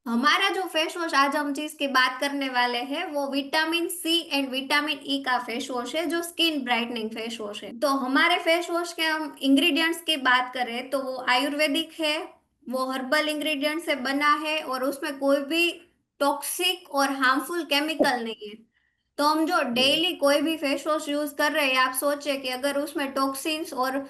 हमारा जो face wash आज हम जिस की बात करने वाले हैं वो vitamin C and vitamin E का फेस वॉश है, जो स्किन ब्राइटनिंग फेस वॉश है। तो हमारे फेस वॉश के हम इंग्रेडिएंट्स की बात करें तो वो आयुर्वेदिक है, वो हर्बल इंग्रेडिएंट से बना है और उसमें कोई भी टॉक्सिक और हार्मफुल केमिकल नहीं है। तो हम जो डेली कोई भी फेस वॉश यूज कर रहे हैं, आप सोचे कि अगर उसमें टॉक्सिन्स और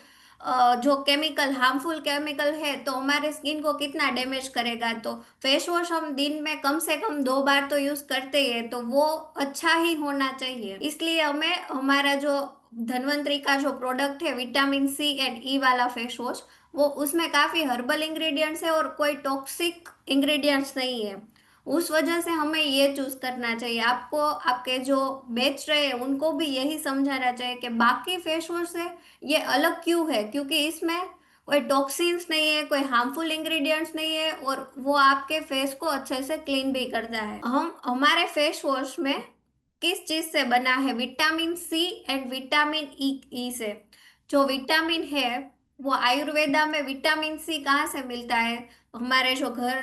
जो केमिकल हार्मफुल केमिकल है तो हमारे स्किन को कितना डैमेज करेगा। तो फेस वॉश हम दिन में कम से कम 2 बार तो यूज करते ही है, तो वो अच्छा ही होना चाहिए। इसलिए हमें हमारा जो धन्वंतरी का जो प्रोडक्ट है विटामिन सी एंड ई वाला फेस वॉश, वो उसमें काफी हर्बल इंग्रेडिएंट्स है और कोई टॉक्सिक इंग्रेडिएंट्स नहीं है। उस वजह से हमें ये चूज करना चाहिए। आपको आपके जो बेच रहे हैं उनको भी यही समझाना चाहिए कि बाकी फेस वॉश से ये अलग क्यों है, क्योंकि इसमें कोई टॉक्सिन्स नहीं है, कोई हार्मफुल इंग्रेडिएंट्स नहीं है और वो आपके फेस को अच्छे से क्लीन भी करता है। हम हमारे फेस वॉश में किस चीज से बना है, vitamin C and vitamin E E से। जो विटामिन है वो आयुर्वेदा में विटामिन सी कहाँ से मिलता है, हमारे जो घर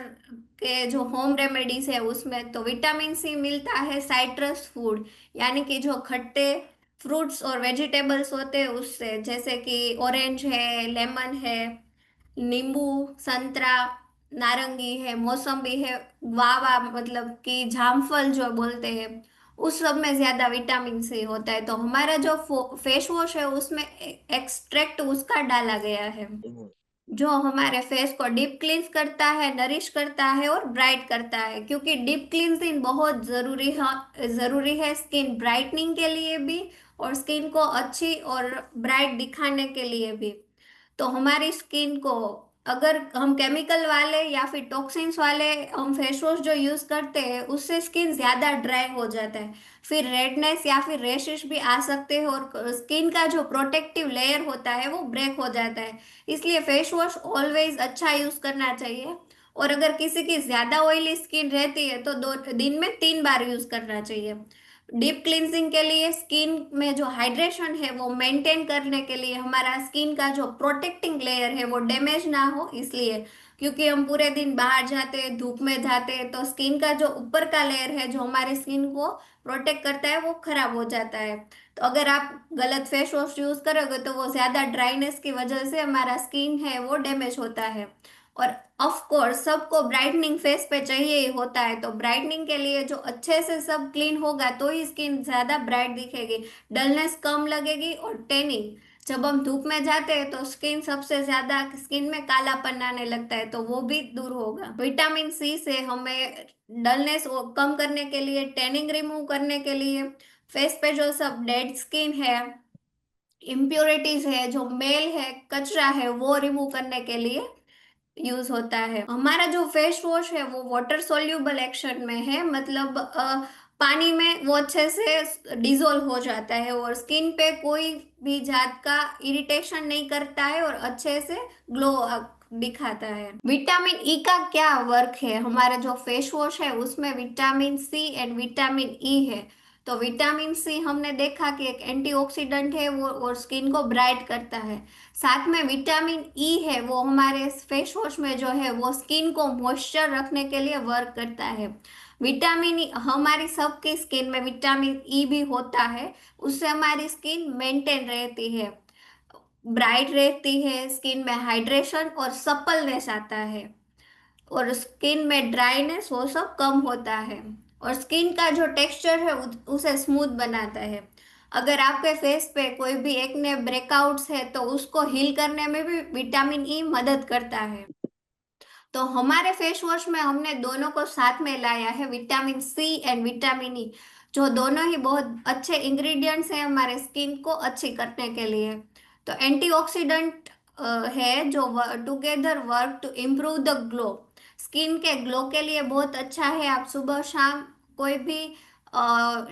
के जो होम रेमेडीज है उसमें तो विटामिन सी मिलता है साइट्रस फूड, यानी कि जो खट्टे फ्रूट्स और वेजिटेबल्स होते हैं उससे, जैसे कि ऑरेंज है, लेमन है, नींबू, संतरा, नारंगी है, मौसम्बी है, गुआवा मतलब कि जामफल जो बोलते हैं, उस सब में ज्यादा विटामिन सी होता है। तो हमारा जो फेस वॉश है उसमें एक्सट्रैक्ट उसका डाला गया है, जो हमारे फेस को डीप क्लींस करता है, नरिश करता है और ब्राइट करता है। क्योंकि डीप क्लींजिंग बहुत जरूरी है स्किन ब्राइटनिंग के लिए भी और स्किन को अच्छी और ब्राइट दिखाने के लिए भी। तो हमारी स्किन को अगर हम केमिकल वाले या फिर टॉक्सिन्स वाले हम फेस वॉश जो यूज करते हैं उससे स्किन ज्यादा ड्राई हो जाता है, फिर रेडनेस या फिर रैशेस भी आ सकते हैं और स्किन का जो प्रोटेक्टिव लेयर होता है वो ब्रेक हो जाता है। इसलिए फेस वॉश ऑलवेज अच्छा यूज करना चाहिए। और अगर किसी की ज्यादा ऑयली स्किन रहती है तो 2 दिन में 3 बार यूज करना चाहिए। डीप क्लींजिंग के लिए स्किन में जो हाइड्रेशन है वो मेंटेन करने के लिए, हमारा स्किन का जो प्रोटेक्टिंग लेयर है वो डैमेज ना हो इसलिए, क्योंकि हम पूरे दिन बाहर जाते हैं, धूप में जाते हैं, तो स्किन का जो ऊपर का लेयर है जो हमारे स्किन को प्रोटेक्ट करता है वो खराब हो जाता है। तो अगर आप गलत फेस वॉश यूज करोगे तो वो ज्यादा ड्राइनेस की वजह से हमारा स्किन है वो डैमेज होता है। और ऑफ कोर्स सबको ब्राइटनिंग फेस पे चाहिए ही होता है, तो ब्राइटनिंग के लिए जो अच्छे से सब क्लीन होगा तो ही स्किन ज्यादा ब्राइट दिखेगी, डलनेस कम लगेगी। और टैनिंग, जब हम धूप में जाते हैं तो स्किन सबसे ज्यादा स्किन में कालापन आने लगता है, तो वो भी दूर होगा। विटामिन सी से हमें डलनेस कम करने के लिए, टैनिंग रिमूव करने के लिए, फेस पे जो सब डेड स्किन है, इम्प्योरिटीज है, जो मेल है, कचरा है, वो रिमूव करने के लिए यूज होता है। हमारा जो फेस वॉश है वो वाटर सोल्यूबल एक्शन में है, मतलब पानी में वो अच्छे से डिजोल्व हो जाता है और स्किन पे कोई भी जात का इरिटेशन नहीं करता है और अच्छे से ग्लो दिखाता है। विटामिन ई का क्या वर्क है, हमारा जो फेस वॉश है उसमें vitamin C and vitamin E है। तो विटामिन सी हमने देखा कि एक एंटीऑक्सीडेंट है वो और स्किन को ब्राइट करता है। साथ में विटामिन ई है, वो हमारे फेस वॉश में जो है वो स्किन को मॉइस्चर रखने के लिए वर्क करता है। विटामिन ई हमारी सबकी स्किन में विटामिन ई भी होता है, उससे हमारी स्किन मेंटेन रहती है, ब्राइट रहती है, स्किन में हाइड्रेशन और सप्पलनेस आता है और स्किन में ड्राइनेस वो सब कम होता है और स्किन का जो टेक्सचर है उसे स्मूथ बनाता है। अगर आपके फेस पे कोई भी एक्ने ब्रेकआउट्स है तो उसको हील करने में भी विटामिन ई मदद करता है। तो हमारे फेस वॉश में हमने दोनों को साथ में लाया है, vitamin C and vitamin E, जो दोनों ही बहुत अच्छे इंग्रेडिएंट्स हैं हमारे स्किन को अच्छी करने के लिए। तो एंटीऑक्सीडेंट है जो together work to improve the glow, skin के ग्लो के लिए बहुत अच्छा है। आप सुबह शाम कोई भी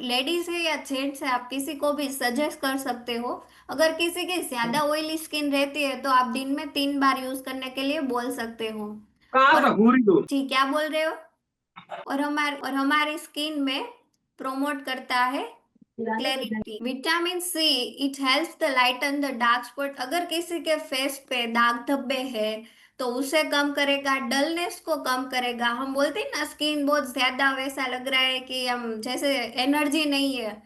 लेडीज है या जेंट्स है, आप किसी को भी सजेस्ट कर सकते हो। अगर किसी की ज्यादा ऑयली स्किन रहती है तो आप दिन में 3 बार यूज करने के लिए बोल सकते हो। कहाँ और था घूरी तू। जी क्या बोल रहे हो, और हमारी स्किन में प्रोमोट करता है clarity. Vitamin see it helps the lighten the dark spot, अगर किसी के फेस पे दाग धब्बे है, तो उसे कम करेगा, डलनेस को कम करेगा। हम बोलते हैं ना स्किन बहुत ज्यादा वैसा लग रहा है कि हम जैसे एनर्जी नहीं है,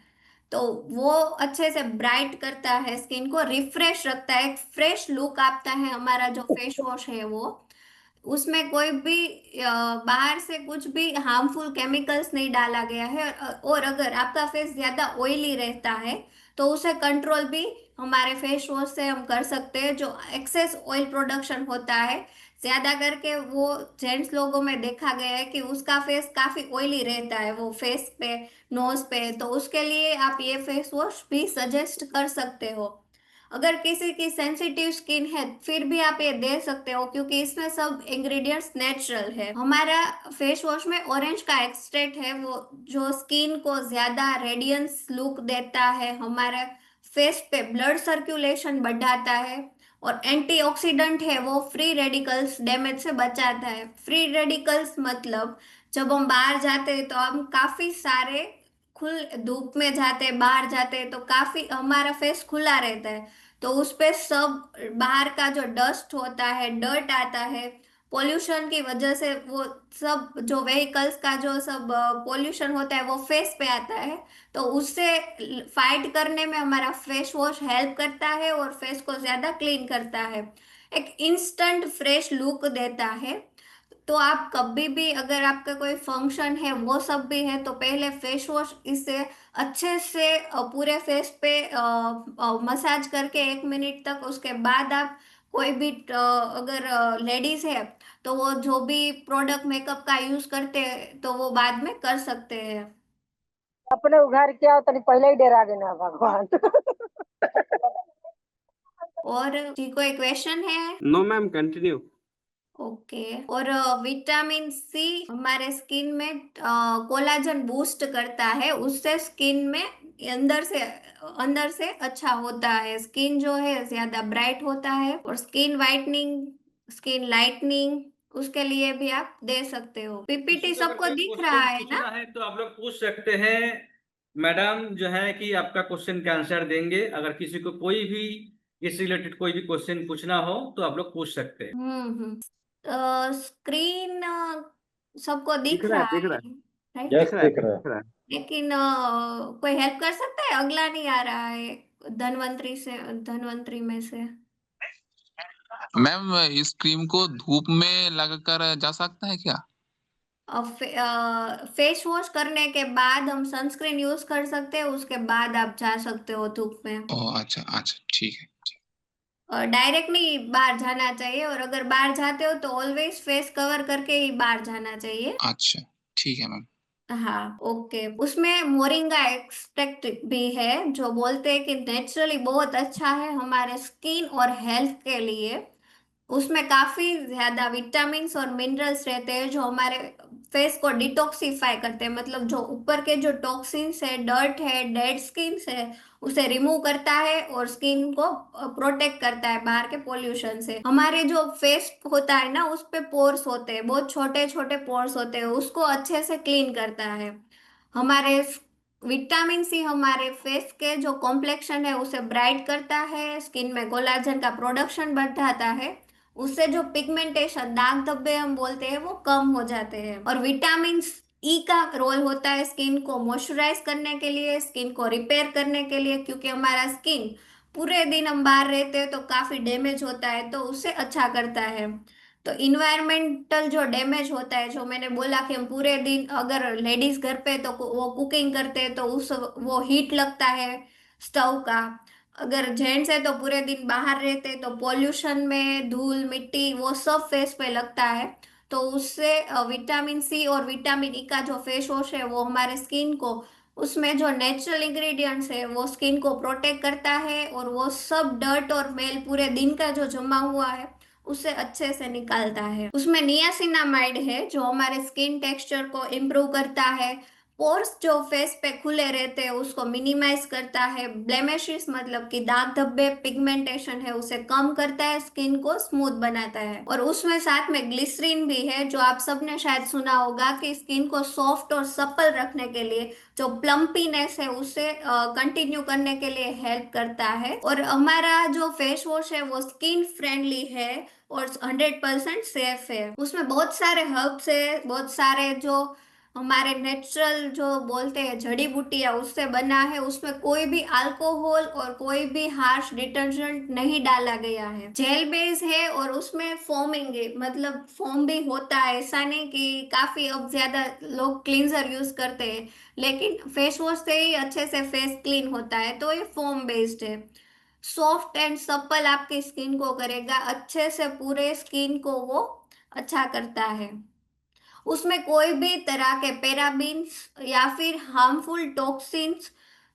तो वो अच्छे से ब्राइट करता है, स्किन को रिफ्रेश रखता है, एक फ्रेश लुक आता है हमारा जो फेस वॉश है वो। उसमें कोई भी बाहर से कुछ भी हार्मफुल केमिकल्स नहीं डाला गया है। और अगर आपका फेस ज्यादा ऑयली रहता है तो उसे कंट्रोल भी हमारे फेस वॉश से हम कर सकते हैं। जो एक्सेस ऑयल प्रोडक्शन होता है ज्यादा करके, वो जेंट्स लोगों में देखा गया है कि उसका फेस काफी ऑयली रहता है, वो फेस पे, नोज पे, तो उसके लिए आप ये फेस वॉश भी सजेस्ट कर सकते हो। अगर किसी की सेंसिटिव स्किन है फिर भी आप ये दे सकते हो, क्योंकि इसमें सब इंग्रेडिएंट्स नेचुरल है। हमारा फेस वॉश में ऑरेंज का एक्सट्रैक्ट है, वो जो स्किन को ज्यादा रेडियंस लुक देता है, हमारे फेस पे ब्लड सर्कुलेशन बढ़ाता है, और एंटीऑक्सीडेंट है, वो फ्री रेडिकल्स डैमेज से बचाता है। फ्री रेडिकल्स मतलब जब हम बाहर जाते हैं तो हम काफी सारे खुल धूप में जाते हैं, बाहर जाते हैं, तो काफी हमारा फेस खुला रहता है, तो उस पे सब बाहर का जो डस्ट होता है, डर्ट आता है, पोल्यूशन की वजह से, वो सब जो व्हीकल्स का जो सब पोल्यूशन होता है वो फेस पे आता है। तो उससे फाइट करने में हमारा फेस वॉश हेल्प करता है और फेस को ज्यादा क्लीन करता है, एक इंस्टेंट फ्रेश लुक देता है। तो आप कभी भी अगर आपका कोई फंक्शन है वो सब भी है तो पहले फेस वॉश इसे अच्छे से पूरे फेस पे मसाज करके 1 मिनट तक, उसके बाद आप कोई भी अगर लेडीज है तो वो जो भी प्रोडक्ट मेकअप का यूज करते हैं तो वो बाद में कर सकते हैं। अपने उघार के आओ तनी पहले ही डरा गए ना भगवान। और जी कोई क्वेश्चन है? No ma'am, continue. ओके। और विटामिन सी हमारे स्किन में कोलाजन बूस्ट करता है, उससे स्किन में अंदर से अच्छा होता है, स्किन जो है ज्यादा ब्राइट होता है, और स्किन वाइटनिंग, स्किन लाइटनिंग, उसके लिए भी आप दे सकते हो। किसी पीपीटी को अगर सबको कोई दिख रहा क्वेश्चन है ना? पूछना है तो आप लोग पूछ सकते हैं। मैडम जो है कि आपका क्वेश्चन का आंसर देंगे। अगर किसी को कोई भी इस रिलेटेड कोई भी क्वेश्चन पूछना हो तो आप लोग पूछ सकते हैं। स्क्रीन सबको दिख दिख रहा है, रहा दिख रहा है, है। राइट? दिख रहा है, दिख रहा है। लेकिन कोई हेल्प कर सकता है? अगला नहीं आ रहा है धनवंतरी से, धनवंतरी में से। मैम इस क्रीम को धूप में लगाकर जा सकता है क्या? फेस वॉश करने के बाद हम सनस्क्रीन यूज कर सकते हैं, उसके बाद आप जा सकते हो धूप में। ओह अच्छा अच्छा, ठीक है। डायरेक्ट नहीं बाहर जाना चाहिए, और अगर बाहर जाते हो तो ऑलवेज फेस कवर करके ही बाहर जाना चाहिए। अच्छा ठीक है मैम। हाँ ओके। उसमें मोरिंगा एक्सट्रैक्ट भी है, जो बोलते हैं कि नेचुरली बहुत अच्छा है हमारे स्किन और हेल्थ के लिए। उसमें काफी ज्यादा विटामिन्स और मिनरल्स रहते हैं जो हमारे फेस को डिटॉक्सिफाई करते हैं, मतलब जो ऊपर के जो टॉक्सिन्स है, डर्ट है, डेड स्किन है, उसे रिमूव करता है और स्किन को प्रोटेक्ट करता है बाहर के पोल्यूशन से। हमारे जो फेस होता है ना, उस पे पोर्स होते हैं, बहुत छोटे छोटे पोर्स होते हैं, उसको अच्छे से क्लीन करता है। हमारे विटामिन सी हमारे फेस के जो कॉम्प्लेक्शन है उसे ब्राइट करता है, स्किन में कोलाजन का प्रोडक्शन बढ़ाता है, उससे जो पिगमेंटेशन, दाग धब्बे हम बोलते हैं, वो कम हो जाते हैं। और विटामिन ई का रोल होता है स्किन को मॉइस्चराइज करने के लिए, स्किन को रिपेयर करने के लिए, क्योंकि हमारा स्किन पूरे दिन हम बाहर रहते हैं तो काफी डैमेज होता है, तो उसे अच्छा करता है। तो इन्वायरमेंटल जो डैमेज होता है, जो मैंने बोला कि हम पूरे दिन अगर लेडीज घर पे तो वो कुकिंग करते हैं तो उस वो हीट लगता है स्टव का। अगर जेंट्स है तो पूरे दिन बाहर रहते तो पॉल्यूशन में धूल मिट्टी वो सब फेस पे लगता है। तो उससे विटामिन सी और विटामिन ई का जो फेस वॉश है वो हमारे स्किन को, उसमें जो नेचुरल इंग्रेडिएंट्स है वो स्किन को प्रोटेक्ट करता है, और वो सब डर्ट और मेल पूरे दिन का जो जमा हुआ है उसे अच्छे से निकालता है। उसमें नियासिनामाइड है जो हमारे स्किन टेक्सचर को इम्प्रूव करता है, पोर्स जो फेस पे खुले रहते हैं उसको मिनिमाइज करता है, ब्लेमिशेस मतलब कि दाग धब्बे, पिगमेंटेशन है उसे कम करता है, स्किन को स्मूथ बनाता है। और उसमें साथ में ग्लिसरीन भी है, जो आप सबने शायद सुना होगा कि स्किन को सॉफ्ट और सप्पल रखने के लिए, जो प्लम्पीनेस है उसे कंटिन्यू करने के लिए हेल्प करता है। और हमारा जो फेस वॉश है वो स्किन फ्रेंडली है और 100% सेफ है। उसमें बहुत सारे हर्ब्स है, बहुत सारे जो हमारे नेचुरल जो बोलते हैं जड़ी बूटियां उससे बना है। उसमें कोई भी अल्कोहल और कोई भी हार्श डिटर्जेंट नहीं डाला गया है। जेल बेस है और उसमें फोमिंग है, मतलब फोम भी होता है। ऐसा नहीं कि काफी अब ज्यादा लोग क्लींजर यूज करते हैं, लेकिन फेस वॉश से ही अच्छे से फेस क्लीन होता है, तो ये फोम बेस्ड है। सॉफ्ट एंड सप्पल आपकी स्किन को करेगा, अच्छे से पूरे स्किन को वो अच्छा करता है। उसमें कोई भी तरह के पैराबीन्स या फिर हार्मफुल टॉक्सिन्स,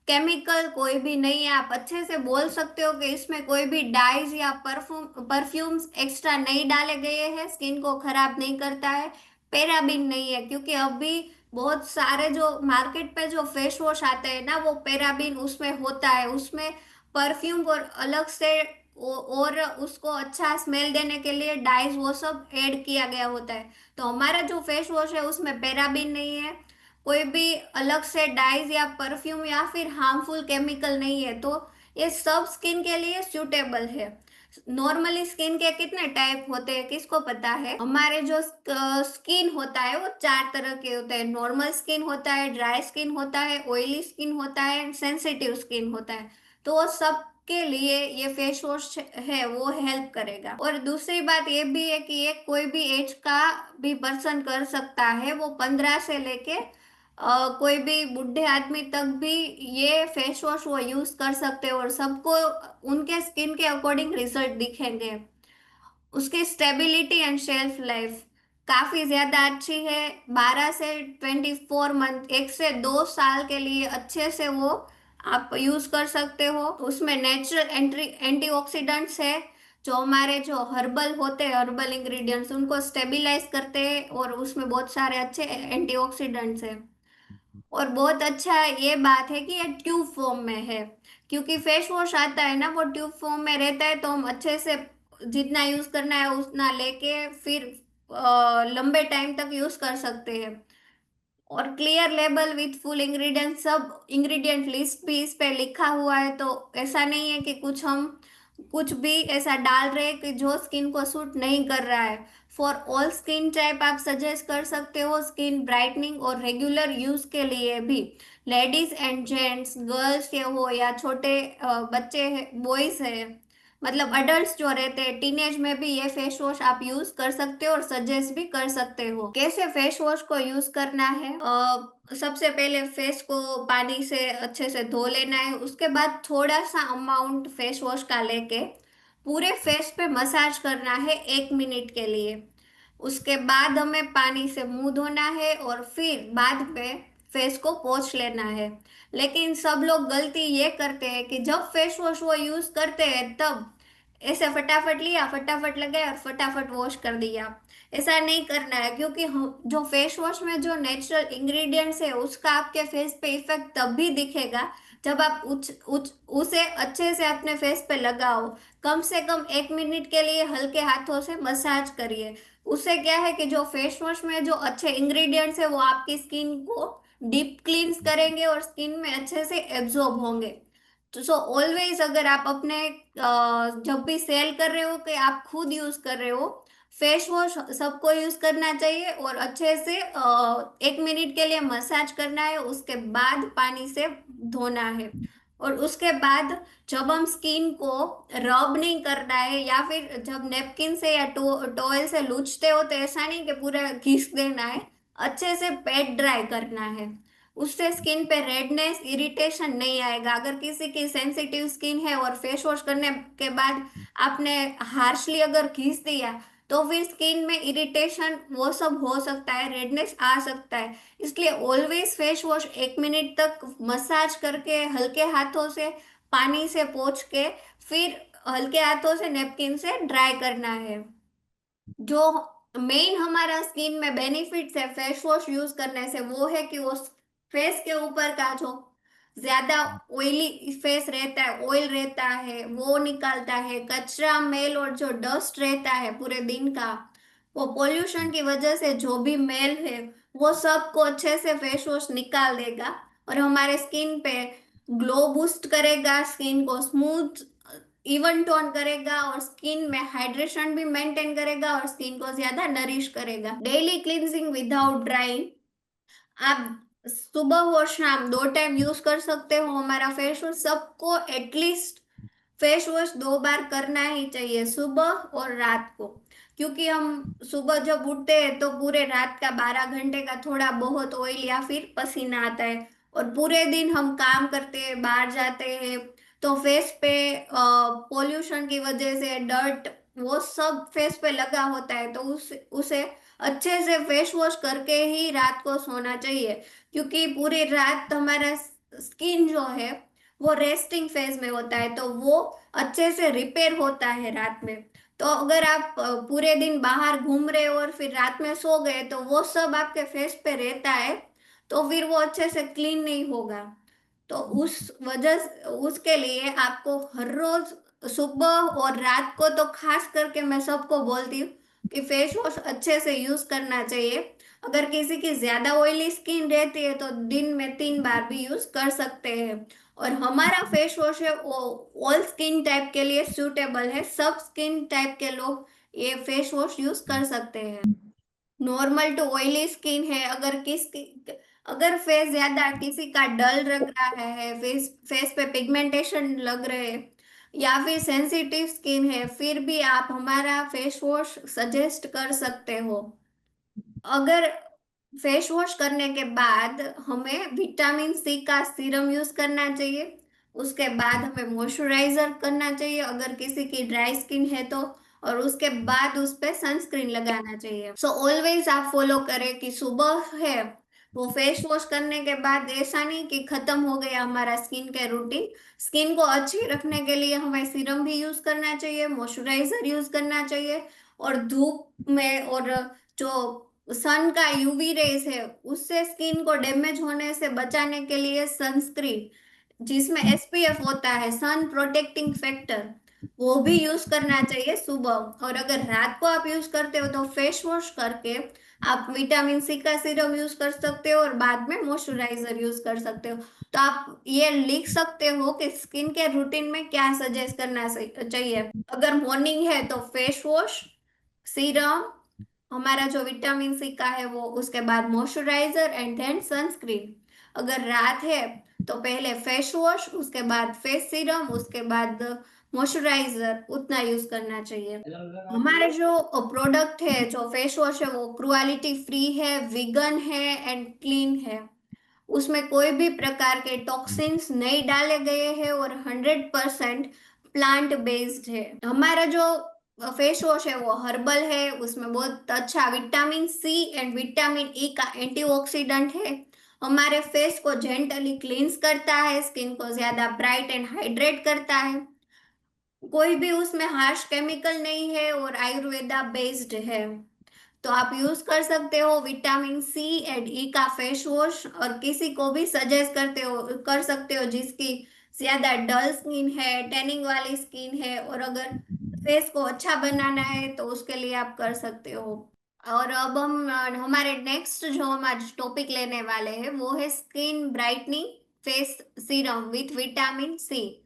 केमिकल कोई भी नहीं है। आप अच्छे से बोल सकते हो कि इसमें कोई भी डाइज या परफ्यूम्स एक्स्ट्रा नहीं डाले गए हैं, स्किन को खराब नहीं करता है। पैराबीन नहीं है, क्योंकि अभी बहुत सारे जो मार्केट पे जो फेस वॉश आते हैं ना, वो पैराबीन उसमें होता है। उसमें परफ्यूम और अलग से और उसको अच्छा स्मेल देने के लिए डाइज वो सब ऐड किया गया होता है। तो हमारा जो फेस वॉश है उसमें पैराबीन नहीं है, कोई भी अलग से डाइज या परफ्यूम या फिर हार्मफुल केमिकल नहीं है। तो ये सब स्किन के लिए सूटेबल है। नॉर्मली स्किन के कितने टाइप होते हैं किसको पता है? हमारे जो स्किन होता है वो 4 तरह के होते हैं। नॉर्मल स्किन होता है, ड्राई स्किन होता है, ऑयली स्किन होता है, सेंसिटिव स्किन होता है। तो वो सब के लिए ये फेस वॉश है वो हेल्प करेगा। और दूसरी बात ये भी है कि ये कोई भी एज का भी पर्सन कर सकता है। वो 15 से लेके कोई भी बूढ़े आदमी तक भी ये फेस वॉश वो यूज कर सकते हैं, और सबको उनके स्किन के अकॉर्डिंग रिजल्ट दिखेंगे। उसकी स्टेबिलिटी एंड शेल्फ लाइफ काफी ज्यादा अच्छी है। 12 से 24 मंथ, 1 से 2 साल के लिए अच्छे से वो आप यूज कर सकते हो। उसमें नेचुरल एंटीऑक्सीडेंट्स है, जो हमारे जो हर्बल होते हैं, हर्बल इंग्रेडिएंट्स उनको स्टेबिलाईज करते हैं, और उसमें बहुत सारे अच्छे एंटीऑक्सीडेंट्स है। और बहुत अच्छा ये बात है कि ये ट्यूब फॉर्म में है, क्योंकि फेस वॉश आता है ना वो ट्यूब फॉर्म में रहता है, तो हम अच्छे से जितना यूज करना है उतना लेके फिर लंबे टाइम तक यूज कर सकते हैं। और clear label with full ingredient, सब इंग्रेडिएंट लिस्ट भी इस पे लिखा हुआ है। तो ऐसा नहीं है कि कुछ भी ऐसा डाल रहे हैं कि जो स्किन को सूट नहीं कर रहा है। फॉर ऑल स्किन टाइप आप सजेस्ट कर सकते हो स्किन ब्राइटनिंग और रेगुलर यूज के लिए भी। लेडीज एंड जेंट्स, गर्ल्स के हो या छोटे बच्चे बॉयज है, मतलब अडल्ट्स जो रहते हैं टीनेज में भी ये फेस वॉश आप यूज कर सकते हो और सजेस्ट भी कर सकते हो। कैसे फेस वॉश को यूज करना है? सबसे पहले फेस को पानी से अच्छे से धो लेना है। उसके बाद थोड़ा सा अमाउंट फेस वॉश का लेके पूरे फेस पे मसाज करना है 1 मिनट के लिए। उसके बाद हमें पानी से मुंह धोना है और फिर बाद में फेस को पोंछ लेना है। लेकिन सब लोग गलती ये करते हैं कि जब फेस वॉश वो यूज करते हैं तब ऐसे फटाफट लिया, फटाफट लगाया और फटाफट वॉश कर दिया। ऐसा नहीं करना है, क्योंकि जो फेस वॉश में जो नेचुरल इंग्रेडिएंट्स है उसका आपके फेस पे इफेक्ट तब भी दिखेगा जब आप उसे अच्छे से अपने फेस पे लगाओ। कम से कम 1 मिनट के लिए हल्के हाथों से मसाज करिए। उससे क्या है कि जो फेस वॉश में जो अच्छे इंग्रेडिएंट्स है वो आपकी स्किन को डीप क्लींस करेंगे और स्किन में अच्छे से एब्जॉर्ब होंगे। तो सो ऑलवेज अगर आप अपने जब भी सेल कर रहे हो कि आप खुद यूज कर रहे हो, फेस वॉश सबको यूज करना चाहिए और अच्छे से 1 मिनट के लिए मसाज करना है। उसके बाद पानी से धोना है। और उसके बाद जब हम स्किन को रब नहीं करना है, या फिर जब नेपकिन से या टॉवेल से लूछते हो तो ऐसा नहीं कि पूरा घिस देना है, अच्छे से पेट ड्राई करना है। उससे स्किन पे रेडनेस, इरिटेशन नहीं आएगा। अगर किसी की सेंसिटिव स्किन है और फेस वॉश करने के बाद आपने हार्शली अगर घिस दिया, तो फिर स्किन में इरिटेशन वो सब हो सकता है, रेडनेस आ सकता है। इसलिए ऑलवेज फेस वॉश 1 मिनट तक मसाज करके हल्के हाथों से पानी से पोंछ के फिर हल्के हाथों से नेपकिन से ड्राई करना है। जो मेन हमारा स्किन में बेनिफिट्स है फेस वॉश यूज करने से वो है कि वो फेस के ऊपर का जो ज्यादा ऑयली फेस रहता है, ऑयल रहता है, वो निकालता है। कचरा, मेल और जो डस्ट रहता है पूरे दिन का, वो पोल्यूशन की वजह से जो भी मेल है वो सबको अच्छे से फेस वॉश निकाल देगा और हमारे स्किन पे ग्लो बूस्ट करेगा, स्किन को स्मूथ इवन टोन करेगा और स्किन में हाइड्रेशन भी मेंटेन करेगा और स्किन को ज्यादा नरिश करेगा। डेली क्लींजिंग विदाउट ड्राइंग, आप सुबह और शाम 2 टाइम यूज कर सकते हो हमारा फेस वॉश। सबको एटलीस्ट फेस वॉश 2 बार करना ही चाहिए, सुबह और रात को। क्योंकि हम सुबह जब उठते हैं तो पूरे रात का 12 घंटे का थोड़ा बहुत ऑयल या फिर पसीना आता है, और पूरे दिन हम काम करते हैं, बाहर जाते हैं, तो फेस पे पोल्यूशन की वजह से डर्ट वो सब फेस पे लगा होता है। तो उसे अच्छे से फेस वॉश करके ही रात को सोना चाहिए, क्योंकि पूरी रात हमारा स्किन जो है वो रेस्टिंग फेज में होता है, तो वो अच्छे से रिपेयर होता है रात में। तो अगर आप पूरे दिन बाहर घूम रहे हो और फिर रात में सो गए तो वो सब आपके फेस पे रहता है, तो फिर वो अच्छे से क्लीन नहीं होगा। तो उसके लिए आपको हर रोज सुबह और रात को, तो खास करके मैं सबको बोलती हूँ कि फेस वॉश अच्छे से यूज करना चाहिए। अगर किसी की ज्यादा ऑयली स्किन रहती है तो दिन में 3 बार भी यूज कर सकते हैं। और हमारा फेस वॉश है वो ऑल स्किन टाइप के लिए सूटेबल है, सब स्किन टाइप के लोग ये फेस वॉश यूज कर सकते हैं। नॉर्मल टू ऑयली स्किन है, अगर फेस ज्यादा किसी का डल लग रहा है, फेस पे पिगमेंटेशन लग रहे हैं, या फिर सेंसिटिव स्किन है, फिर भी आप हमारा फेस वॉश सजेस्ट कर सकते हो। अगर फेस वॉश करने के बाद हमें विटामिन सी का सीरम यूज करना चाहिए। उसके बाद हमें मॉइस्चराइजर करना चाहिए अगर किसी की ड्राई स्किन है तो, और उसके बाद उस पे सनस्क्रीन लगाना चाहिए। सो ऑलवेज आप फॉलो करें कि सुबह है वो फेस वॉश करने के बाद ऐसा नहीं कि खत्म हो गया हमारा स्किन के रूटीन। स्किन को अच्छी रखने के लिए हमें सीरम भी यूज करना चाहिए, मॉइस्चराइजर यूज करना चाहिए, और धूप में और जो सन का यूवी रेस है उससे स्किन को डैमेज होने से बचाने के लिए सनस्क्रीन जिसमें एसपीएफ होता है, सन प्रोटेक्टिंग फैक्टर, वो भी यूज करना चाहिए सुबह। और अगर रात को आप यूज करते हो तो फेस वॉश करके आप विटामिन सी का सीरम यूज कर सकते हो और बाद में मॉइस्चराइजर यूज कर सकते हो। तो आप ये लिख सकते हो कि स्किन के रूटीन में क्या सजेस्ट करना चाहिए। अगर मॉर्निंग है तो फेस वॉश, सीरम, हमारा जो विटामिन सी का है वो, उसके बाद मॉइस्चराइजर एंड देन सनस्क्रीन। अगर रात है तो पहले फेस वॉश, उसके बाद फेस सीरम, उसके बाद मॉइस्चराइजर, उतना यूज करना चाहिए। हमारे जो प्रोडक्ट है, जो फेस वॉश है, वो क्रुएलिटी फ्री है, विगन है एंड क्लीन है। उसमें कोई भी प्रकार के टॉक्सिन्स नहीं डाले गए हैं और 100% प्लांट बेस्ड है। हमारा जो फेस वॉश है वो हर्बल है, उसमें बहुत अच्छा vitamin C and vitamin E का एंटीऑक्सीडेंट है। हमारे फेस को जेंटली क्लींस करता है, स्किन को ज्यादा ब्राइट एंड हाइड्रेट करता है। कोई भी उसमें हार्श केमिकल नहीं है और आयुर्वेदा बेस्ड है। तो आप यूज कर सकते हो विटामिन सी एंड ई का फेस वॉश, और किसी को भी सजेस्ट कर सकते हो जिसकी ज्यादा डल स्किन है, टैनिंग वाली स्किन है, और अगर फेस को अच्छा बनाना है तो उसके लिए आप कर सकते हो। और अब हम हमारे नेक्स्ट जो हम आज टॉपिक लेने वाले हैं वो है skin brightening face serum with vitamin C.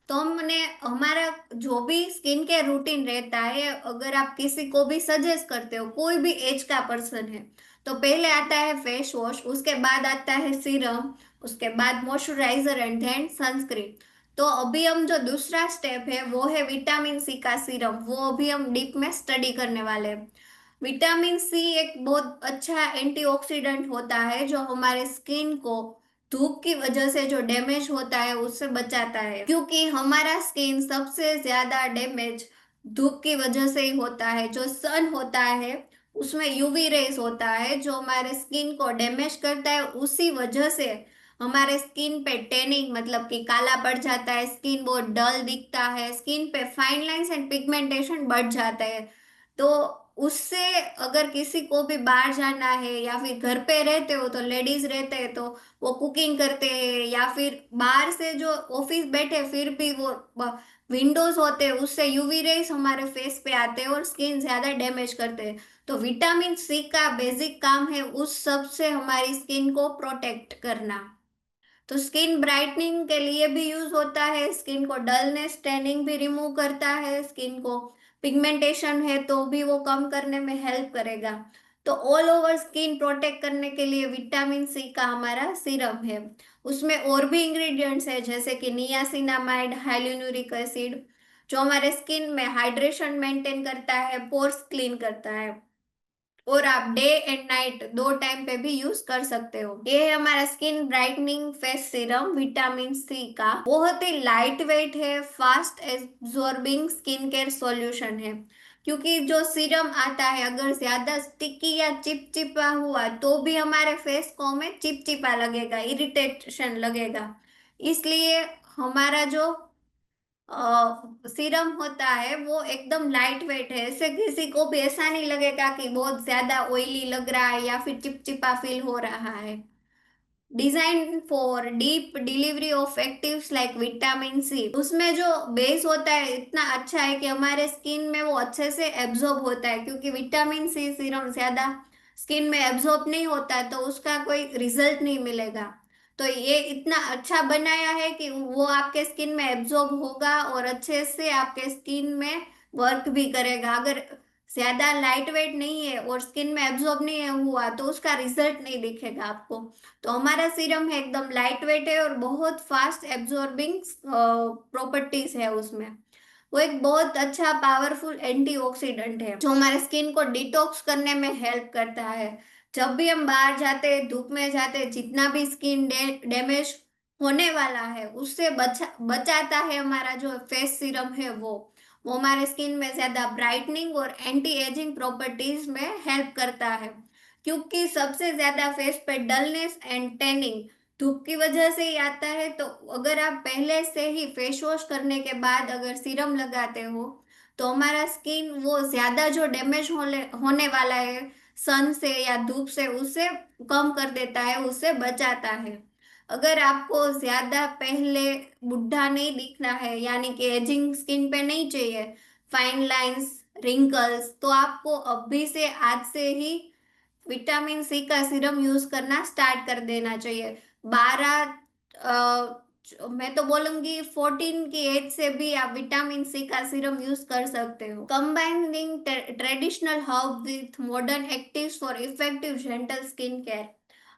तो हमने हमारा जो भी स्किन केयर रूटीन रहता है, अगर आप किसी को भी सजेस्ट करते हो, कोई भी एज का पर्सन है, तो पहले आता है फेस वॉश, उसके बाद आता है सीरम, उसके बाद मॉइस्चराइजर एंड देन सनस्क्रीन। तो अभी हम जो दूसरा स्टेप है वो है विटामिन सी का सीरम, वो अभी हम डीप में स्टडी करने वाले हैं। विटामिन सी एक बहुत अच्छा एंटीऑक्सीडेंट होता है जो हमारे स्किन को धूप की वजह से जो डैमेज होता है उससे बचाता है, क्योंकि हमारा स्किन सबसे ज्यादा डैमेज धूप की वजह से ही होता है। जो सन होता है उसमें यूवी रेस होता है जो हमारे स्किन को डैमेज करता है, उसी वजह से हमारे स्किन पे टैनिंग मतलब कि काला पड़ जाता है, स्किन बहुत डल दिखता है, स्किन पे फाइन लाइंस एंड पिगमेंटेशन बढ़ जाता है। तो उससे अगर किसी को भी बाहर जाना है या फिर घर पे रहते हो तो लेडीज रहते हैं तो वो कुकिंग करते हैं या फिर बाहर से जो ऑफिस बैठे फिर भी वो विंडोज होते हैं उससे यूवी रेस हमारे फेस पे आते हैं और स्किन ज्यादा डैमेज करते हैं। तो विटामिन सी का बेसिक काम है उस सब से हमारी स्किन को प्रोटेक्ट करना। तो स्किन ब्राइटनिंग के लिए भी यूज होता है, स्किन को डलनेस टैनिंग भी रिमूव करता है, स्किन को पिगमेंटेशन है तो भी वो कम करने में हेल्प करेगा। तो ऑल ओवर स्किन प्रोटेक्ट करने के लिए विटामिन सी का हमारा सीरम है। उसमें और भी इंग्रेडिएंट्स है जैसे कि नियासिनामाइड, हाइलुरोनिक एसिड, जो हमारे स्किन में हाइड्रेशन मेंटेन करता है, पोर्स क्लीन करता है। और आप डे एंड नाइट दो टाइम पे भी यूज कर सकते हो। ये है हमारा skin brightening face serum vitamin C का। बहुत ही लाइट वेट है, fast absorbing skin care solution है। क्योंकि जो सीरम आता है अगर ज्यादा स्टिकी या चिपचिपा हुआ तो भी हमारे फेस को हमें चिपचिपा लगेगा, इरिटेशन लगेगा। इसलिए हमारा जो सीरम होता है वो एकदम लाइट वेट है, इससे किसी को भी ऐसा नहीं लगेगा कि बहुत ज्यादा ऑयली लग रहा है या फिर चिपचिपा फील हो रहा है। Design for deep delivery of actives like vitamin C, उसमें जो बेस होता है इतना अच्छा है कि हमारे स्किन में वो अच्छे से एब्जॉर्ब होता है। क्योंकि विटामिन सी सीरम ज्यादा स्किन में एब्जॉर्ब नहीं होता है तो उसका कोई रिजल्ट नहीं मिलेगा। तो ये इतना अच्छा बनाया है कि वो आपके स्किन में एब्जॉर्ब होगा और अच्छे से आपके स्किन में वर्क भी करेगा। अगर ज्यादा लाइट वेट नहीं है और स्किन में एब्जॉर्ब नहीं हुआ तो उसका रिजल्ट नहीं दिखेगा आपको। तो हमारा सीरम है एकदम लाइट वेट है और बहुत फास्ट एब्जॉर्बिंग प्रॉपर्टीज है उसमें। वो एक बहुत अच्छा पावरफुल एंटीऑक्सीडेंट है जो हमारे स्किन को डिटॉक्स करने में हेल्प करता है। जब भी हम बाहर जाते हैं, धूप में जाते हैं, जितना भी स्किन डैमेज होने वाला है उससे बचाता है हमारा जो फेस सीरम है वो हमारे स्किन में ज्यादा ब्राइटनिंग और एंटी एजिंग प्रॉपर्टीज में हेल्प करता है। क्योंकि सबसे ज्यादा फेस पे डलनेस एंड टैनिंग धूप की वजह से ही आता है। तो अगर आप पहले से ही फेस वॉश करने के बाद अगर सीरम लगाते हो तो हमारा स्किन वो ज्यादा जो डैमेज होने वाला है सन से या धूप से उससे कम कर देता है, उससे बचाता है। अगर आपको ज्यादा पहले बुढ़ा नहीं दिखना है यानी कि एजिंग स्किन पे नहीं चाहिए, फाइन लाइंस, रिंकल्स, तो आपको अभी से आज से ही विटामिन सी का सीरम यूज करना स्टार्ट कर देना चाहिए। 12 मैं तो बोलूंगी 14 की एज से भी आप विटामिन सी का सीरम यूज कर सकते हो। Combining traditional herb with modern actives for effective gentle skin care,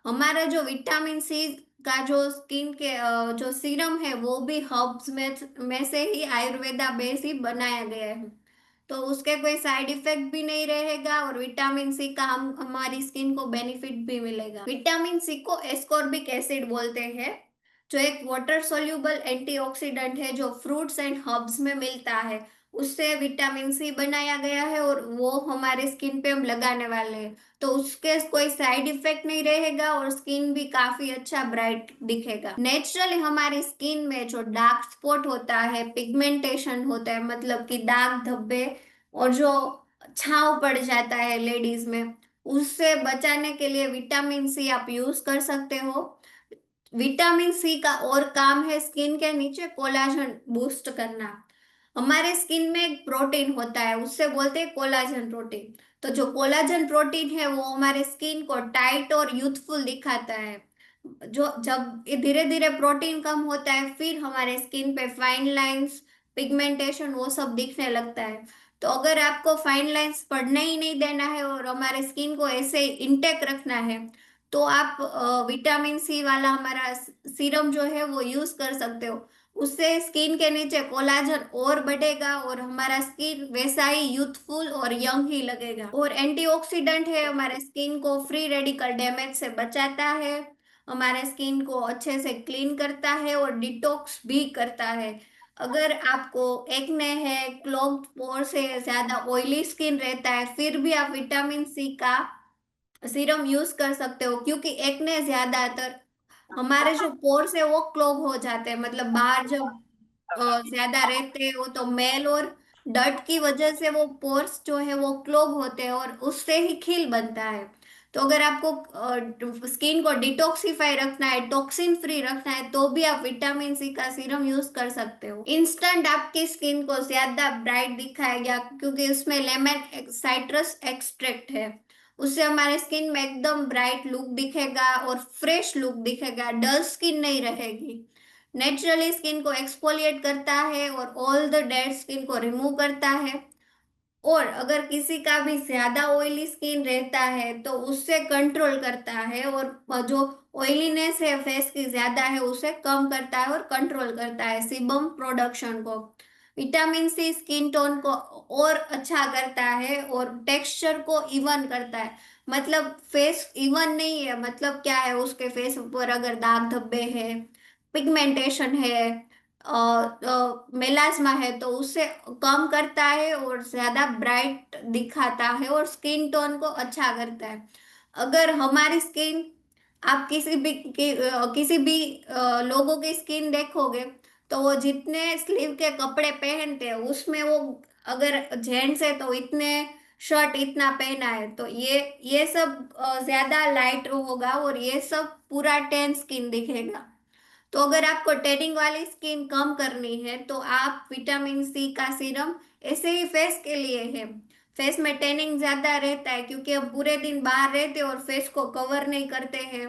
हमारा जो विटामिन सी का जो स्किन के जो सीरम है वो भी हर्ब्स में से ही आयुर्वेदा बेस ही बनाया गया है। तो उसके कोई साइड इफेक्ट भी नहीं रहेगा और विटामिन सी का हम हमारी स्किन को बेनिफिट भी मिलेगा। विटामिन सी को एस्कॉर्बिक एसिड बोलते हैं, जो एक वाटर सोल्यूबल एंटीऑक्सीडेंट है जो फ्रूट्स एंड हर्ब्स में मिलता है। उससे विटामिन सी बनाया गया है और वो हमारे स्किन पे हम लगाने वाले हैं। तो उसके कोई साइड इफेक्ट नहीं रहेगा और स्किन भी काफी अच्छा ब्राइट दिखेगा। नेचुरली हमारी स्किन में जो डार्क स्पॉट होता है, पिगमेंटेशन होता है, मतलब कि दाग धब्बे और जो छांव पड़ जाता है लेडीज में, उससे बचाने के लिए विटामिन सी आप यूज कर सकते हो। विटामिन सी का और काम है स्किन के नीचे कोलाजन बूस्ट करना। हमारे स्किन में एक प्रोटीन होता है उससे बोलते हैं कोलाजन प्रोटीन। तो जो कोलाजन प्रोटीन है वो हमारे स्किन को टाइट और यूथफुल दिखाता है। जो जब धीरे धीरे प्रोटीन कम होता है फिर हमारे स्किन पे फाइन लाइंस, पिगमेंटेशन वो सब दिखने लगता है। तो अगर आपको फाइन लाइंस पड़ने ही नहीं देना है और हमारे स्किन को ऐसे इंटेक रखना है तो आप विटामिन सी वाला हमारा सीरम जो है वो यूज कर सकते हो। उससे स्किन के नीचे कोलाजन और बढ़ेगा और हमारा स्किन वैसा ही यूथफुल और यंग ही लगेगा। और एंटीऑक्सीडेंट है, हमारे स्किन को फ्री रेडिकल डैमेज से बचाता है, हमारे स्किन को अच्छे से क्लीन करता है और डिटॉक्स भी करता है। अगर आपको एक्ने है, क्लॉग्ड पोर्स है, ज्यादा ऑयली स्किन रहता है, फिर भी आप विटामिन सी का सीरम यूज कर सकते हो। क्योंकि एक्ने ज्यादातर हमारे जो पोर्स है वो क्लॉग हो जाते हैं, मतलब बाहर जब ज्यादा रहते हो तो मेल और डर्ट की वजह से वो पोर्स जो है वो क्लोग होते हैं और उससे ही खील बनता है। तो अगर आपको स्किन को डिटॉक्सिफाई रखना है, टॉक्सिन फ्री रखना है, तो भी आप विटामिन सी का सीरम यूज कर सकते हो। इंस्टेंट आपकी स्किन को ज्यादा ब्राइट दिखाएगा क्योंकि उसमें लेमन साइट्रस एक्सट्रैक्ट है। उससे हमारे स्किन में एकदम ब्राइट लुक दिखेगा और फ्रेश लुक दिखेगा, डल स्किन नहीं रहेगी। नेचुरली स्किन को एक्सफोलिएट करता है और ऑल द डेड स्किन को रिमूव करता है। और अगर किसी का भी ज्यादा ऑयली स्किन रहता है तो उससे कंट्रोल करता है, और जो ऑयलीनेस है फेस की ज्यादा है उसे कम करता है और कंट्रोल करता है सीबम प्रोडक्शन को। विटामिन सी स्किन टोन को और अच्छा करता है और टेक्सचर को इवन करता है। मतलब फेस इवन नहीं है, मतलब क्या है, उसके फेस पर अगर दाग धब्बे है, पिगमेंटेशन है, मेलास्मा है, तो उससे कम करता है और ज्यादा ब्राइट दिखाता है और स्किन टोन को अच्छा करता है। अगर हमारी स्किन, आप किसी भी लोगों की स्किन देखोगे तो वो जितने स्लीव के कपड़े पहनते हैं उसमें वो, अगर जेंट्स है तो इतने शर्ट इतना पहना है, तो ये सब ज्यादा लाइट होगा और ये सब पूरा टेन स्किन दिखेगा। तो अगर आपको टैनिंग वाली स्किन कम करनी है तो आप विटामिन सी का सीरम, ऐसे ही फेस के लिए है। फेस में टैनिंग ज्यादा रहता है क्योंकि हम पूरे दिन बाहर रहते हैं और फेस को कवर नहीं करते हैं,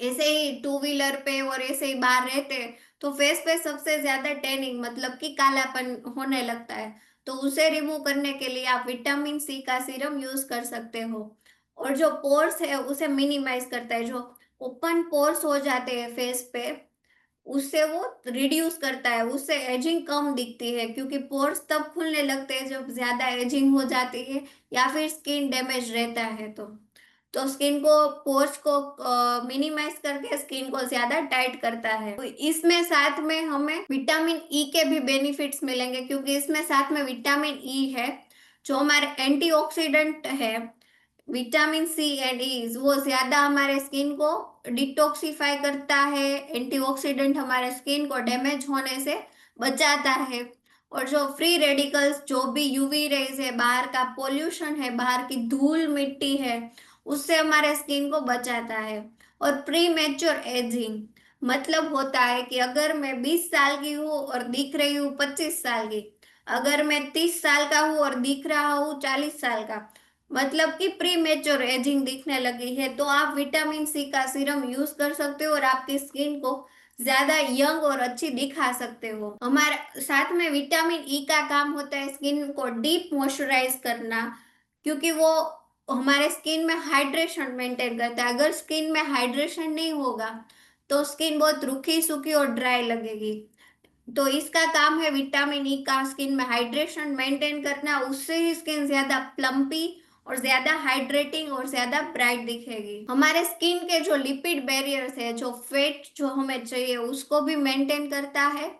ऐसे ही टू व्हीलर पे और ऐसे ही बाहर रहते हैं, तो फेस पे सबसे ज्यादा टैनिंग मतलब कि कालापन होने लगता है। तो उसे रिमूव करने के लिए आप विटामिन सी का सीरम यूज कर सकते हो। और जो पोर्स है उसे मिनिमाइज करता है, जो ओपन पोर्स हो जाते हैं फेस पे उससे वो रिड्यूस करता है, उससे एजिंग कम दिखती है क्योंकि पोर्स तब खुलने लगते हैं जब ज्यादा एजिंग हो जाती है या फिर स्किन डैमेज रहता है। तो स्किन को, पोर्स को मिनिमाइज करके स्किन को ज्यादा टाइट करता है। तो इसमें साथ में हमें विटामिन ई के भी बेनिफिट्स मिलेंगे क्योंकि इसमें साथ में विटामिन ई है जो हमारे एंटीऑक्सीडेंट है। विटामिन सी एंड ई वो ज्यादा हमारे स्किन को डिटॉक्सिफाई करता है, एंटीऑक्सीडेंट हमारे स्किन को डैमेज होने से बचाता है। और जो फ्री रेडिकल्स, जो भी यूवी रेज है, बाहर का पोल्यूशन है, बाहर की धूल मिट्टी है, उससे हमारे स्किन को बचाता है। और प्री मेच्योर एजिंग मतलब होता है कि अगर मैं 20 साल की हूँ और दिख रही हूँ 25 साल की, अगर मैं 30 साल का हूँ और दिख रहा हूँ 40 साल का, मतलब कि प्री मेच्योर एजिंग दिखने लगी है, तो आप विटामिन सी का सीरम यूज कर सकते हो और आपकी स्किन को ज्यादा यंग और अच्छी दिखा सकते हो। हमारे साथ में विटामिन ई का काम होता है स्किन को डीप मॉइस्चराइज करना, क्योंकि वो हमारे स्किन में हाइड्रेशन मेंटेन करता है। अगर स्किन में हाइड्रेशन नहीं होगा तो स्किन बहुत रूखी सूखी और ड्राई लगेगी। तो इसका काम है विटामिन ई का स्किन में हाइड्रेशन मेंटेन करना, उससे ही स्किन ज्यादा प्लम्पी और ज्यादा हाइड्रेटिंग और ज्यादा ब्राइट दिखेगी। हमारे स्किन के जो लिपिड बैरियर्स है, जो फैट जो हमें चाहिए उसको भी मेंटेन करता है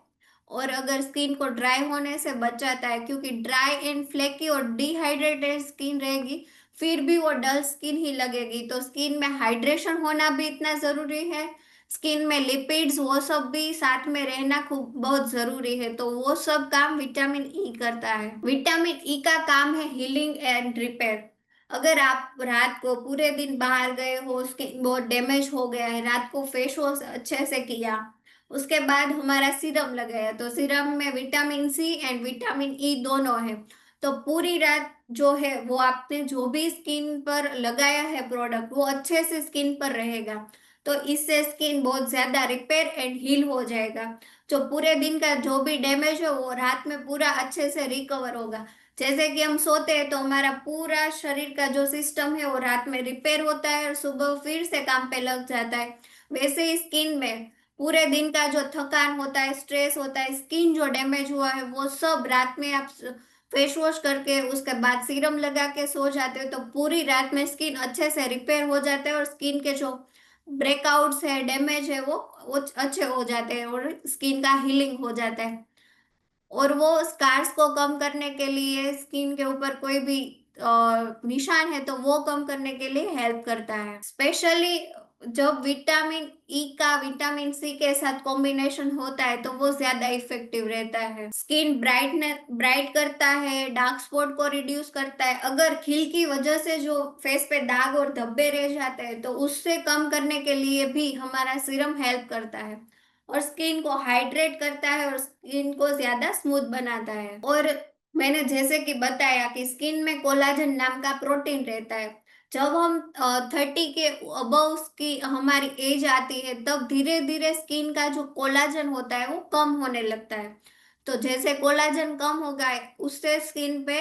और अगर स्किन को ड्राई होने से बचाता है, क्योंकि ड्राई एंड फ्लेकी और डिहाइड्रेटेड स्किन रहेगी फिर भी वो डल स्किन ही लगेगी। तो स्किन में हाइड्रेशन होना भी इतना जरूरी है, स्किन में लिपिड्स वो सब भी साथ में रहना खूब बहुत जरूरी है। तो वो सब काम विटामिन ई करता है। विटामिन ई का काम है हीलिंग एंड रिपेयर। अगर आप रात को पूरे दिन बाहर गए हो, स्किन बहुत डैमेज हो गया है, रात को फेस वॉश अच्छे से किया, उसके बाद हमारा सीरम लगाया, तो सीरम में vitamin C and vitamin E दोनों है, तो पूरी रात जो है वो आपने जो भी स्किन पर लगाया है प्रोडक्ट वो अच्छे से स्किन पर रहेगा। तो इससे स्किन बहुत ज्यादा रिपेयर एंड हील हो जाएगा। जो पूरे दिन का जो भी डैमेज हो वो रात में पूरा अच्छे से रिकवर होगा। जैसे कि हम सोते हैं तो हमारा पूरा शरीर का जो सिस्टम है वो रात में रिपेयर होता है और सुबह फिर से काम पे लग जाता है। वैसे ही स्किन में पूरे दिन का जो थकान होता है, स्ट्रेस होता है, स्किन जो डैमेज हुआ है वो सब रात में आप फेस वॉश करके उसके बाद सीरम लगा के सो जाते हो तो पूरी रात में स्किन अच्छे से रिपेयर हो जाता है और स्किन के जो ब्रेकआउट्स है, डैमेज है, वो अच्छे हो जाते हैं और स्किन का हीलिंग हो जाता है। और वो स्कार्स को कम करने के लिए, स्किन के ऊपर कोई भी निशान है तो वो कम करने के लिए हेल्प करता है। स्पेशली जब विटामिन ई का विटामिन सी के साथ कॉम्बिनेशन होता है तो वो ज्यादा इफेक्टिव रहता है। स्किन ब्राइट करता है, डार्क स्पॉट को रिड्यूस करता है। अगर खिल की वजह से जो फेस पे दाग और धब्बे रह जाते हैं तो उससे कम करने के लिए भी हमारा सीरम हेल्प करता है। और स्किन को हाइड्रेट करता है और स्किन को ज्यादा स्मूथ बनाता है। और मैंने जैसे कि बताया कि स्किन में कोलाजन नाम का प्रोटीन रहता है। जब हम 30 के अबव की हमारी एज आती है तब धीरे धीरे स्किन का जो कोलाजन होता है वो कम होने लगता है। तो जैसे कोलाजन कम होगा उससे स्किन पे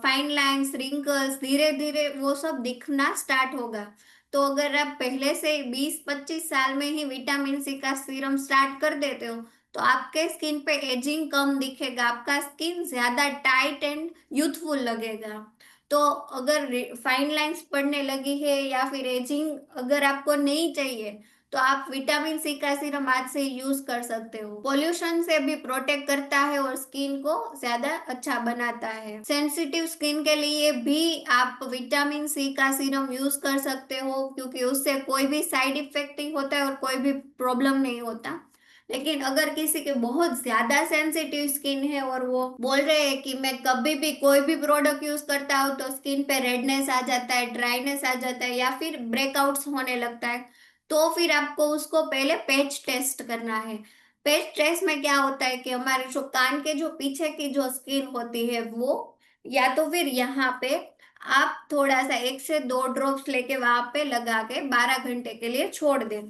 फाइन लाइंस, रिंकल्स धीरे धीरे वो सब दिखना स्टार्ट होगा। तो अगर आप पहले से 20-25 साल में ही विटामिन सी का सीरम स्टार्ट कर देते हो तो आपके स्किन पे एजिंग कम दिखेगा, आपका स्किन ज्यादा टाइट एंड यूथफुल लगेगा। तो अगर फाइन लाइंस पड़ने लगी है या फिर एजिंग अगर आपको नहीं चाहिए तो आप विटामिन सी का सीरम आज से यूज कर सकते हो। पोल्यूशन से भी प्रोटेक्ट करता है और स्किन को ज्यादा अच्छा बनाता है। सेंसिटिव स्किन के लिए भी आप विटामिन सी का सीरम यूज कर सकते हो क्योंकि उससे कोई भी साइड इफेक्ट नहीं होता है और कोई भी प्रॉब्लम नहीं होता। लेकिन अगर किसी के बहुत ज्यादा सेंसिटिव स्किन है और वो बोल रहे हैं कि मैं कभी भी कोई भी प्रोडक्ट यूज करता हूँ तो स्किन पे रेडनेस आ जाता है, ड्राइनेस आ जाता है या फिर ब्रेकआउट्स होने लगता है, तो फिर आपको उसको पहले पैच टेस्ट करना है। पैच टेस्ट में क्या होता है कि हमारे जो कान के जो पीछे की जो स्किन होती है वो या तो फिर यहाँ पे आप थोड़ा सा 1 से 2 ड्रॉप्स लेके वहां पे लगा के 12 घंटे के लिए छोड़ दें।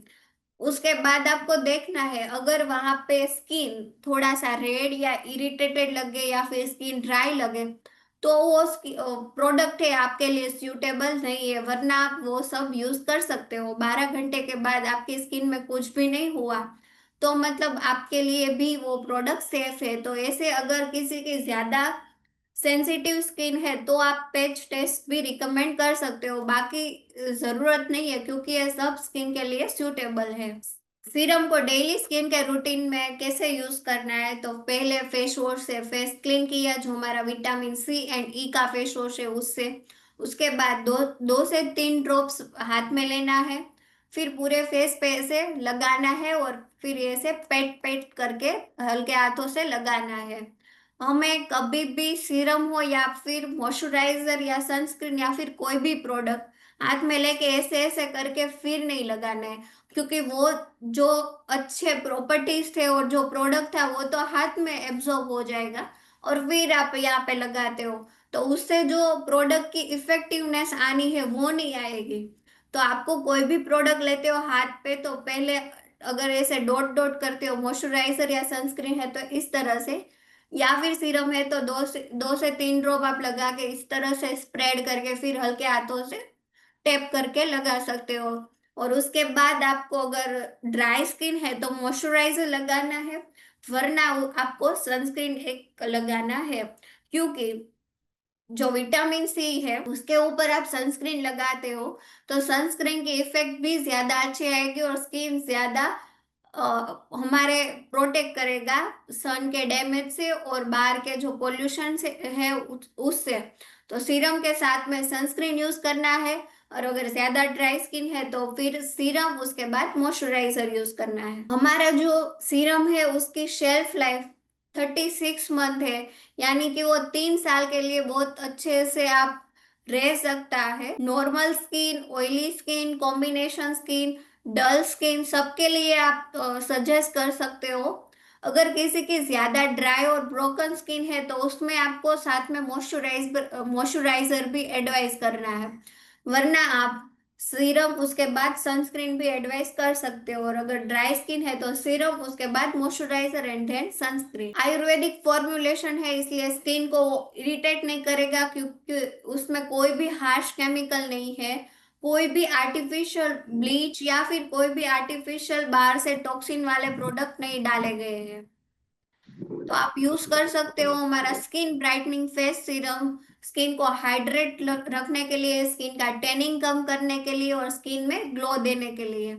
उसके बाद आपको देखना है अगर वहां पे स्किन थोड़ा सा रेड या इरिटेटेड लगे या फिर स्किन ड्राई लगे तो वो प्रोडक्ट है आपके लिए सूटेबल नहीं है, वरना आप वो सब यूज कर सकते हो। 12 घंटे के बाद आपकी स्किन में कुछ भी नहीं हुआ तो मतलब आपके लिए भी वो प्रोडक्ट सेफ है। तो ऐसे अगर किसी की ज्यादा सेंसिटिव स्किन है तो आप पैच टेस्ट भी रिकमेंड कर सकते हो, बाकी जरूरत नहीं है क्योंकि ये सब स्किन के लिए सूटेबल है। सीरम को डेली स्किन के रूटीन में कैसे यूज करना है, तो पहले फेस वॉश से फेस क्लीन किया जो हमारा विटामिन सी एंड ई का फेस वॉश है उससे। उसके बाद 2 से 3 ड्रॉप्स हाथ में लेना है, फिर पूरे फेस पे ऐसे लगाना है और फिर ऐसे पेट पेट करके हल्के हाथों से लगाना है। हमें कभी भी सीरम हो या फिर मॉइस्चराइजर या सनस्क्रीन या फिर कोई भी प्रोडक्ट हाथ में लेके ऐसे ऐसे करके फिर नहीं लगाना है क्योंकि वो जो अच्छे प्रॉपर्टीज थे और जो प्रोडक्ट था वो तो हाथ में एब्जॉर्ब हो जाएगा और फिर आप यहाँ पे लगाते हो तो उससे जो प्रोडक्ट की इफेक्टिवनेस आनी है वो नहीं आएगी। तो आपको कोई भी प्रोडक्ट लेते हो हाथ पे तो पहले अगर ऐसे डॉट डॉट करते हो मॉइस्चराइजर या सनस्क्रीन है तो इस तरह से, या फिर सीरम है तो 2 से 3 ड्रॉप आप लगा के इस तरह से स्प्रेड करके फिर हल्के हाथों से टैप करके लगा सकते हो। और उसके बाद आपको अगर ड्राई स्किन है तो मॉइस्चराइजर लगाना है, वरना आपको सनस्क्रीन एक लगाना है क्योंकि जो विटामिन सी है उसके ऊपर आप सनस्क्रीन लगाते हो तो सनस्क्रीन की इफेक्ट भी ज्यादा अच्छी आएगी और स्किन ज्यादा हमारे प्रोटेक्ट करेगा सन के डैमेज से और बाहर के जो पोल्यूशन से है उससे। तो सीरम के साथ में सनस्क्रीन यूज करना है और अगर ज्यादा ड्राई स्किन है तो फिर सीरम उसके बाद मॉइस्चराइजर यूज करना है। हमारा जो सीरम है उसकी शेल्फ लाइफ 36 मंथ है, यानी कि वो 3 साल के लिए बहुत अच्छे से आप रह सकता है। Normal skin, oily skin, combination skin, dull skin सबके लिए आप सजेस्ट कर सकते हो। अगर किसी की ज्यादा ड्राई और ब्रोकन स्किन है तो उसमें आपको साथ में मॉइस्चराइजर भी एडवाइस करना है, वरना आप सीरम उसके बाद सनस्क्रीन भी एडवाइस कर सकते हो। और अगर ड्राई स्किन है तो सीरम उसके बाद moisturizer and then sunscreen. Ayurvedic formulation है इसलिए स्किन को इरिटेट नहीं करेगा क्योंकि उसमें कोई भी हार्श केमिकल नहीं है, कोई भी आर्टिफिशियल ब्लीच या फिर कोई भी आर्टिफिशियल बाहर से टॉक्सिन वाले प्रोडक्ट नहीं डाले गए हैं। तो आप यूज कर सकते हो हमारा skin brightening face serum skin को हाइड्रेट रखने के लिए, स्किन का टैनिंग कम करने के लिए और स्किन में ग्लो देने के लिए।